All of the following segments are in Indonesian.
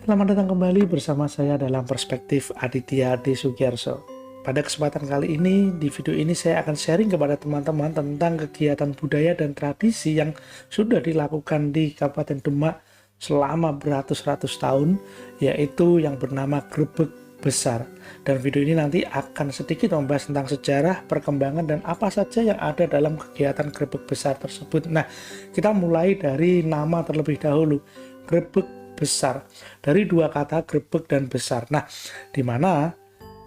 Selamat datang kembali bersama saya dalam Perspektif Aditya D. Sugiyarso. Pada kesempatan kali ini, di video ini saya akan sharing kepada teman-teman tentang kegiatan budaya dan tradisi yang sudah dilakukan di Kabupaten Demak selama beratus-ratus tahun, yaitu yang bernama Grebeg Besar. Dan video ini nanti akan sedikit membahas tentang sejarah, perkembangan, dan apa saja yang ada dalam kegiatan Grebeg Besar tersebut. Nah, kita mulai dari nama terlebih dahulu, Grebeg Besar, dari dua kata grebeg dan besar. Nah, di mana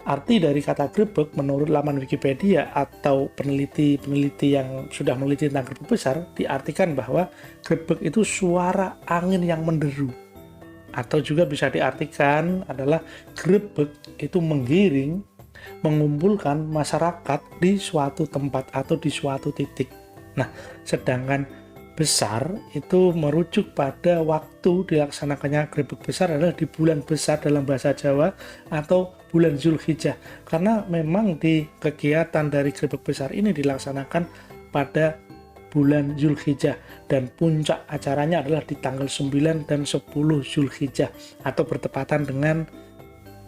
arti dari kata grebeg menurut laman Wikipedia atau peneliti-peneliti yang sudah meneliti tentang grebeg besar diartikan bahwa grebeg itu suara angin yang menderu, atau juga bisa diartikan adalah grebeg itu menggiring, mengumpulkan masyarakat di suatu tempat atau di suatu titik. Nah, sedangkan besar itu merujuk pada waktu dilaksanakannya grebeg besar adalah di bulan besar dalam bahasa Jawa atau bulan Zulhijjah, karena memang di kegiatan dari grebeg besar ini dilaksanakan pada bulan Zulhijjah dan puncak acaranya adalah di tanggal 9 dan 10 Zulhijjah atau bertepatan dengan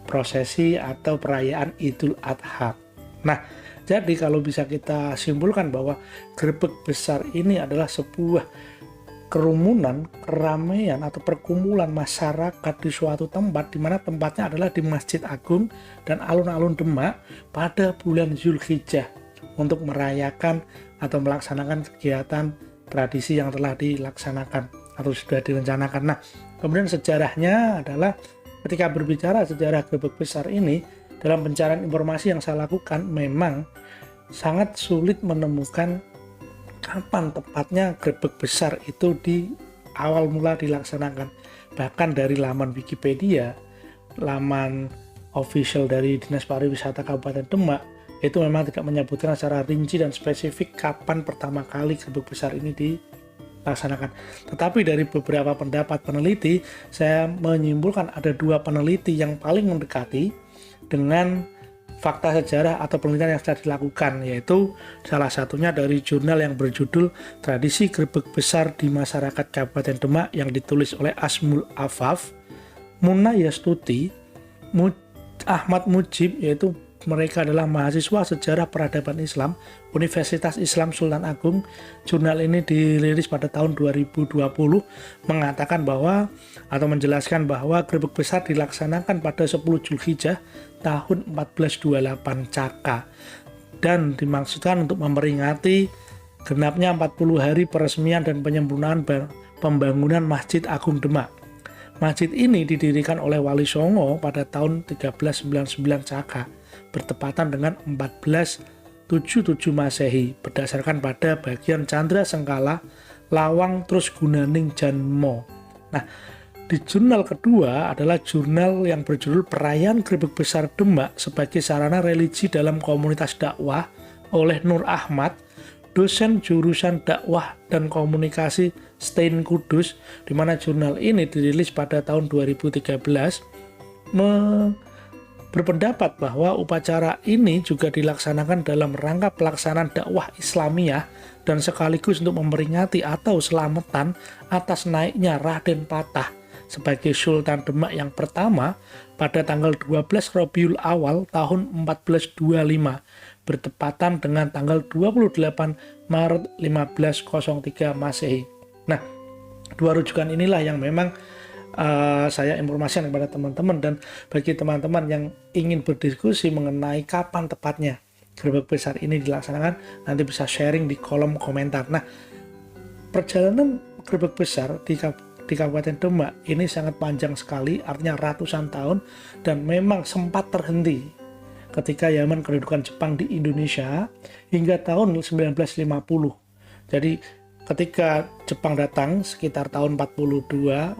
prosesi atau perayaan Idul Adha. Nah, jadi kalau bisa kita simpulkan bahwa grebeg besar ini adalah sebuah kerumunan, keramaian atau perkumpulan masyarakat di suatu tempat, di mana tempatnya adalah di Masjid Agung dan alun-alun Demak pada bulan Zulhijjah untuk merayakan atau melaksanakan kegiatan tradisi yang telah dilaksanakan atau sudah direncanakan. Nah, kemudian sejarahnya adalah ketika berbicara sejarah grebeg besar ini, dalam pencarian informasi yang saya lakukan, memang sangat sulit menemukan kapan tepatnya grebeg besar itu di awal mula dilaksanakan. Bahkan dari laman Wikipedia, laman official dari Dinas Pariwisata Kabupaten Demak, itu memang tidak menyebutkan secara rinci dan spesifik kapan pertama kali grebeg besar ini dilaksanakan. Tetapi dari beberapa pendapat peneliti, saya menyimpulkan ada dua peneliti yang paling mendekati dengan fakta sejarah atau penelitian yang sudah dilakukan, yaitu salah satunya dari jurnal yang berjudul Tradisi Grebeg Besar di Masyarakat Kabupaten Demak yang ditulis oleh Asmul Afaf, Muna Yastuti, Ahmad Mujib, yaitu mereka adalah mahasiswa sejarah peradaban Islam Universitas Islam Sultan Agung. Jurnal ini dirilis pada tahun 2020 mengatakan bahwa atau menjelaskan bahwa grebeg besar dilaksanakan pada 10 Zulhijjah tahun 1428 Caka dan dimaksudkan untuk memperingati genapnya 40 hari peresmian dan penyempurnaan pembangunan Masjid Agung Demak. Masjid ini didirikan oleh Wali Songo pada tahun 1399 Caka, bertepatan dengan 1477 Masehi, berdasarkan pada bagian Candra Sengkala, Lawang Trus Gunaning Janmo. Nah, di jurnal kedua adalah jurnal yang berjudul Perayaan Grebeg Besar Demak sebagai Sarana Religi dalam Komunitas Dakwah oleh Nur Ahmad, dosen jurusan dakwah dan komunikasi STAIN Kudus, di mana jurnal ini dirilis pada tahun 2013, berpendapat bahwa upacara ini juga dilaksanakan dalam rangka pelaksanaan dakwah Islamiyah dan sekaligus untuk memperingati atau selamatan atas naiknya Raden Patah sebagai Sultan Demak yang pertama pada tanggal 12 Rabiul Awal tahun 1425, bertepatan dengan tanggal 28 Maret 1503 Masehi. Nah, dua rujukan inilah yang memang saya informasikan kepada teman-teman, dan bagi teman-teman yang ingin berdiskusi mengenai kapan tepatnya grebeg besar ini dilaksanakan, nanti bisa sharing di kolom komentar. Nah, perjalanan grebeg besar di Kabupaten Demak ini sangat panjang sekali, artinya ratusan tahun, dan memang sempat terhenti ketika zaman kedudukan Jepang di Indonesia hingga tahun 1950. Jadi ketika Jepang datang sekitar tahun 42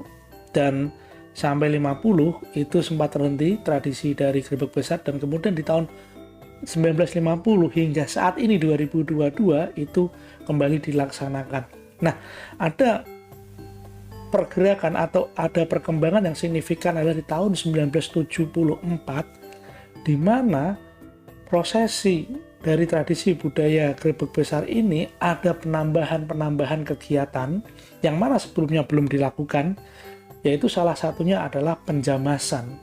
dan sampai 50 itu sempat terhenti tradisi dari grebeg besar, dan kemudian di tahun 1950 hingga saat ini 2022 itu kembali dilaksanakan. Nah, ada pergerakan atau ada perkembangan yang signifikan adalah di tahun 1974, di mana prosesi dari tradisi budaya grebeg besar ini ada penambahan kegiatan yang mana sebelumnya belum dilakukan, yaitu salah satunya adalah penjamasan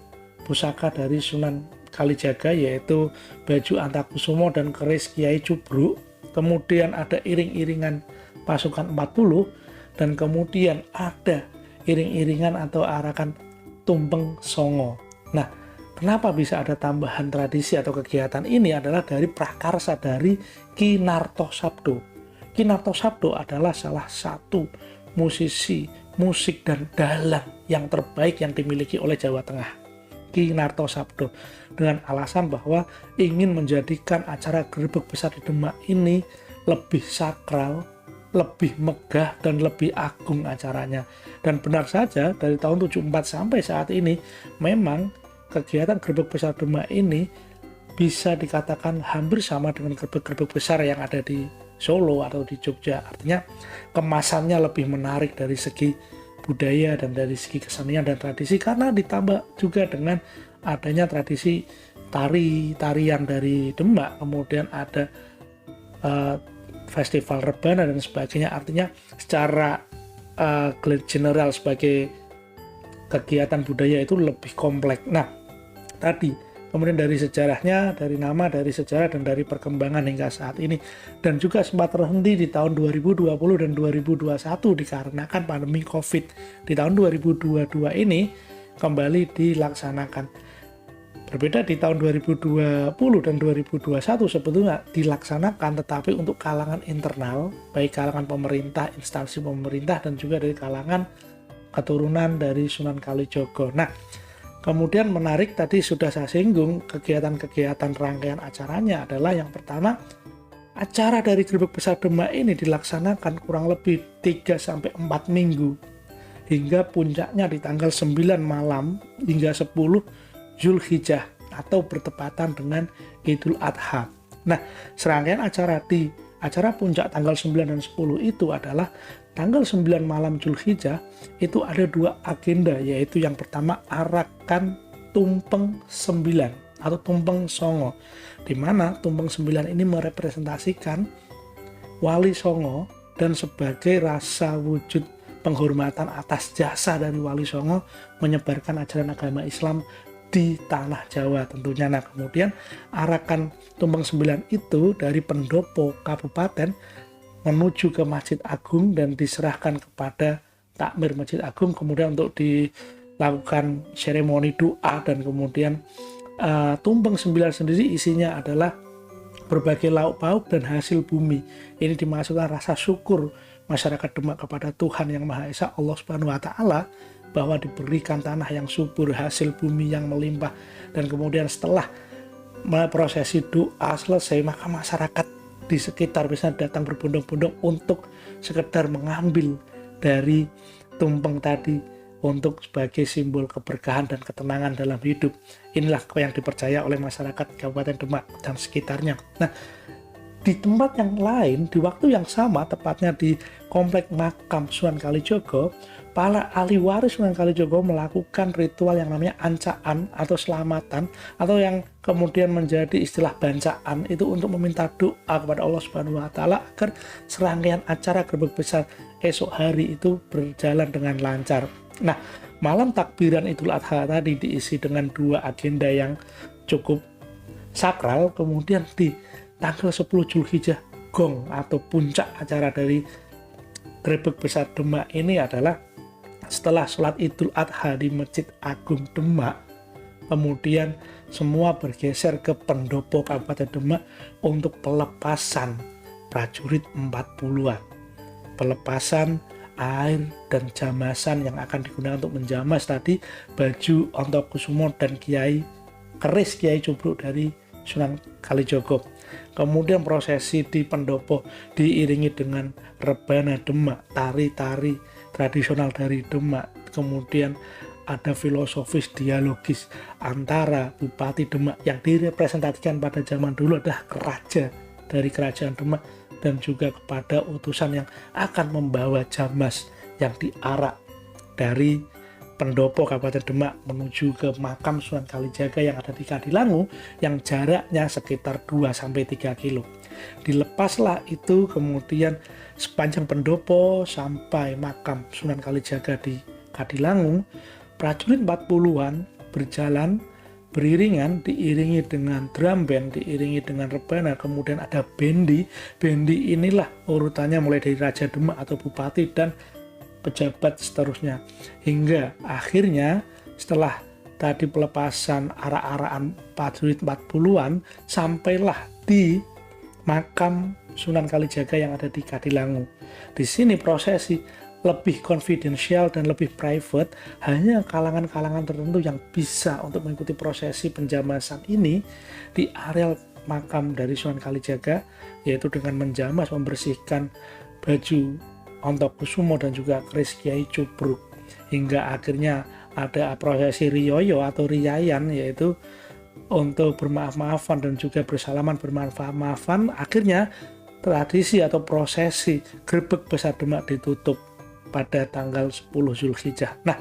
pusaka dari Sunan Kalijaga, yaitu baju Antakusumo dan keris Kiai Cubruk. Kemudian ada iring-iringan pasukan 40, dan kemudian ada iring-iringan atau arakan Tumpeng Songo. Nah, kenapa bisa ada tambahan tradisi atau kegiatan ini adalah dari prakarsa dari Ki Nartosabdo. Ki Nartosabdo adalah salah satu musisi, musik dan dalang yang terbaik yang dimiliki oleh Jawa Tengah. Ki Nartosabdo, dengan alasan bahwa ingin menjadikan acara Grebeg Besar di Demak ini lebih sakral, lebih megah dan lebih agung acaranya. Dan benar saja dari tahun 74 sampai saat ini memang kegiatan Grebeg Besar Demak ini bisa dikatakan hampir sama dengan grebeg-grebeg besar yang ada di Solo atau di Jogja. Artinya kemasannya lebih menarik dari segi budaya dan dari segi kesenian dan tradisi, karena ditambah juga dengan adanya tradisi tarian dari Demak, kemudian ada festival rebana dan sebagainya. Artinya secara general sebagai kegiatan budaya itu lebih kompleks. Nah, tadi kemudian dari sejarahnya, dari nama, dari sejarah dan dari perkembangan hingga saat ini, dan juga sempat terhenti di tahun 2020 dan 2021 dikarenakan pandemi COVID. Di tahun 2022 ini kembali dilaksanakan. Berbeda di tahun 2020 dan 2021 sebetulnya dilaksanakan, tetapi untuk kalangan internal, baik kalangan pemerintah, instansi pemerintah, dan juga dari kalangan keturunan dari Sunan Kalijogo. Nah, kemudian menarik tadi sudah saya singgung, kegiatan-kegiatan rangkaian acaranya adalah yang pertama, acara dari Grebeg Besar Demak ini dilaksanakan kurang lebih 3-4 minggu, hingga puncaknya di tanggal 9 malam hingga 10 Zulhijjah atau bertepatan dengan Idul Adha. Nah, serangkaian acara di acara puncak tanggal 9 dan 10 itu adalah tanggal 9 malam Zulhijjah itu ada 2 agenda, yaitu yang pertama arakan Tumpeng 9 atau Tumpeng Songo, di mana Tumpeng 9 ini merepresentasikan Wali Songo dan sebagai rasa wujud penghormatan atas jasa dari Wali Songo menyebarkan ajaran agama Islam di tanah Jawa tentunya. Nah, kemudian arakan Tumpeng 9 itu dari pendopo kabupaten menuju ke Masjid Agung dan diserahkan kepada takmir Masjid Agung, kemudian untuk dilakukan seremoni doa. Dan kemudian Tumpeng 9 sendiri isinya adalah berbagai lauk pauk dan hasil bumi. Ini dimasukkan rasa syukur masyarakat Demak kepada Tuhan Yang Maha Esa, Allah Subhanahu wa Ta'ala, bahwa diberikan tanah yang subur, hasil bumi yang melimpah. Dan kemudian setelah prosesi doa selesai, maka masyarakat di sekitar bisa datang berbondong-bondong untuk sekedar mengambil dari tumpeng tadi untuk sebagai simbol keberkahan dan ketenangan dalam hidup. Inilah yang dipercaya oleh masyarakat Kabupaten Demak dan sekitarnya. Nah, di tempat yang lain, di waktu yang sama, tepatnya di Komplek Makam Sunan Kalijogo, para ahli waris Sunan Kalijogo melakukan ritual yang namanya ancaan atau selamatan, atau yang kemudian menjadi istilah bancaan, itu untuk meminta doa kepada Allah Subhanahu wa Ta'ala agar serangkaian acara Grebeg Besar esok hari itu berjalan dengan lancar. Nah, malam takbiran Idul Adha tadi diisi dengan 2 agenda yang cukup sakral. Kemudian di tanggal 10 Zulhijjah, gong atau puncak acara dari Grebeg Besar Demak ini adalah setelah sholat Idul Adha di Masjid Agung Demak, kemudian semua bergeser ke pendopo Kabupaten Demak untuk pelepasan prajurit 40-an. Pelepasan air dan jamasan yang akan digunakan untuk menjamas tadi baju Antakusumo dan keris Kiai Cubruk dari Sunan Kalijogo. Kemudian prosesi di pendopo diiringi dengan rebana Demak, tari-tari tradisional dari Demak. Kemudian ada filosofis dialogis antara Bupati Demak yang direpresentasikan pada zaman dulu adalah raja dari kerajaan Demak, dan juga kepada utusan yang akan membawa jamas yang diarak dari pendopo Kabupaten Demak menuju ke makam Sunan Kalijaga yang ada di Kadilangu, yang jaraknya sekitar 2-3 kilo. Dilepaslah itu kemudian sepanjang pendopo sampai makam Sunan Kalijaga di Kadilangu, prajurit 40-an berjalan beriringan, diiringi dengan drum band, diiringi dengan rebana, kemudian ada bendi. Bendi inilah urutannya mulai dari Raja Demak atau Bupati dan pejabat seterusnya. Hingga akhirnya setelah tadi pelepasan arak-arakan prajurit 40-an, sampailah di makam Sunan Kalijaga yang ada di Kadilangu. Di sini prosesi lebih confidential dan lebih private, hanya kalangan-kalangan tertentu yang bisa untuk mengikuti prosesi penjamasan ini di areal makam dari Sunan Kalijaga, yaitu dengan menjamas, membersihkan baju Ontokusumo dan juga keris Kiai Cubruk, hingga akhirnya ada prosesi riyoyo atau riyayan, yaitu untuk bermaaf-maafan dan juga bersalaman bermaaf-maafan. Akhirnya tradisi atau prosesi Grebeg Besar Demak ditutup pada tanggal 10 Zulhijjah. Nah,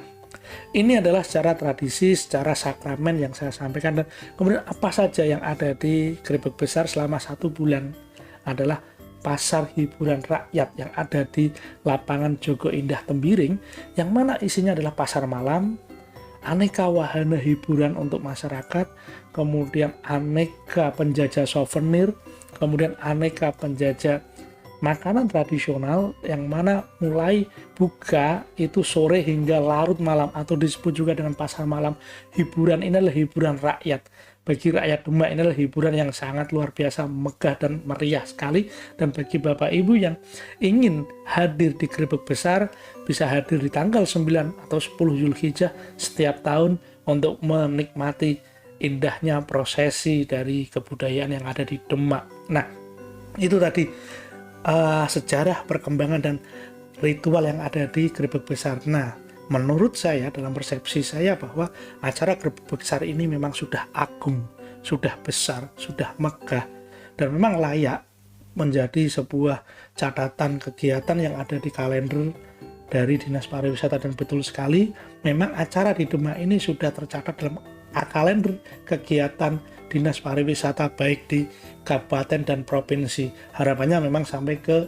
ini adalah secara tradisi, secara sakramen yang saya sampaikan. Dan kemudian apa saja yang ada di Grebeg Besar selama 1 bulan adalah pasar hiburan rakyat yang ada di lapangan Jogo Indah Tembiring, yang mana isinya adalah pasar malam, aneka wahana hiburan untuk masyarakat, kemudian aneka penjajah souvenir, kemudian aneka penjajah makanan tradisional yang mana mulai buka itu sore hingga larut malam, atau disebut juga dengan pasar malam. Hiburan ini adalah hiburan rakyat. Bagi rakyat Demak ini adalah hiburan yang sangat luar biasa, megah dan meriah sekali. Dan bagi Bapak Ibu yang ingin hadir di Grebeg Besar, bisa hadir di tanggal 9 atau 10 Zulhijjah setiap tahun untuk menikmati indahnya prosesi dari kebudayaan yang ada di Demak. Nah, itu tadi sejarah perkembangan dan ritual yang ada di Grebeg Besar. Nah, menurut saya, dalam persepsi saya, bahwa acara Grebeg Besar ini memang sudah agung, sudah besar, sudah megah, dan memang layak menjadi sebuah catatan kegiatan yang ada di kalender dari Dinas Pariwisata. Dan betul sekali, memang acara di Demak ini sudah tercatat dalam kalender kegiatan Dinas Pariwisata baik di kabupaten dan provinsi. Harapannya memang sampai ke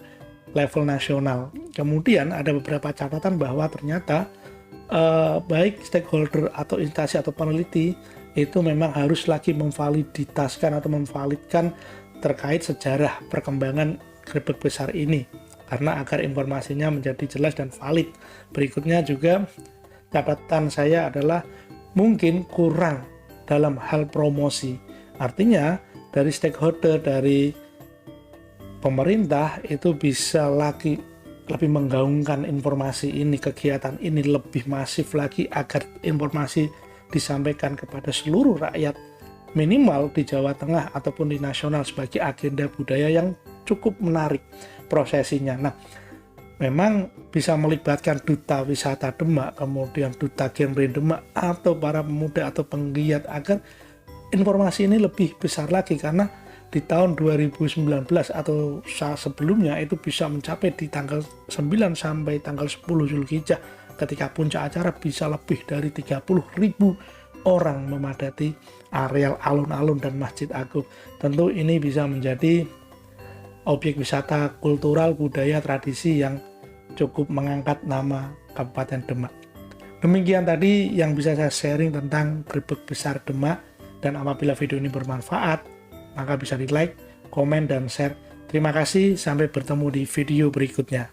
level nasional. Kemudian ada beberapa catatan bahwa ternyata baik stakeholder atau instansi atau peneliti itu memang harus lagi memvaliditaskan atau memvalidkan terkait sejarah perkembangan Grebeg Besar ini, karena agar informasinya menjadi jelas dan valid. Berikutnya juga catatan saya adalah mungkin kurang dalam hal promosi. Artinya dari stakeholder, dari pemerintah itu bisa lagi lebih menggaungkan informasi ini, kegiatan ini lebih masif lagi agar informasi disampaikan kepada seluruh rakyat, minimal di Jawa Tengah ataupun di nasional, sebagai agenda budaya yang cukup menarik prosesinya. Nah, memang bisa melibatkan Duta Wisata Demak, kemudian Duta Genre Demak, atau para pemuda atau penggiat agar informasi ini lebih besar lagi, karena di tahun 2019 atau sebelumnya itu bisa mencapai di tanggal 9 sampai tanggal 10 Zulhijjah, ketika puncak acara bisa lebih dari 30.000 orang memadati areal alun-alun dan Masjid Agung. Tentu ini bisa menjadi objek wisata kultural, budaya, tradisi yang cukup mengangkat nama Kabupaten Demak. Demikian tadi yang bisa saya sharing tentang Grebeg Besar Demak. Dan apabila video ini bermanfaat, maka bisa di like, komen, dan share. Terima kasih, sampai bertemu di video berikutnya.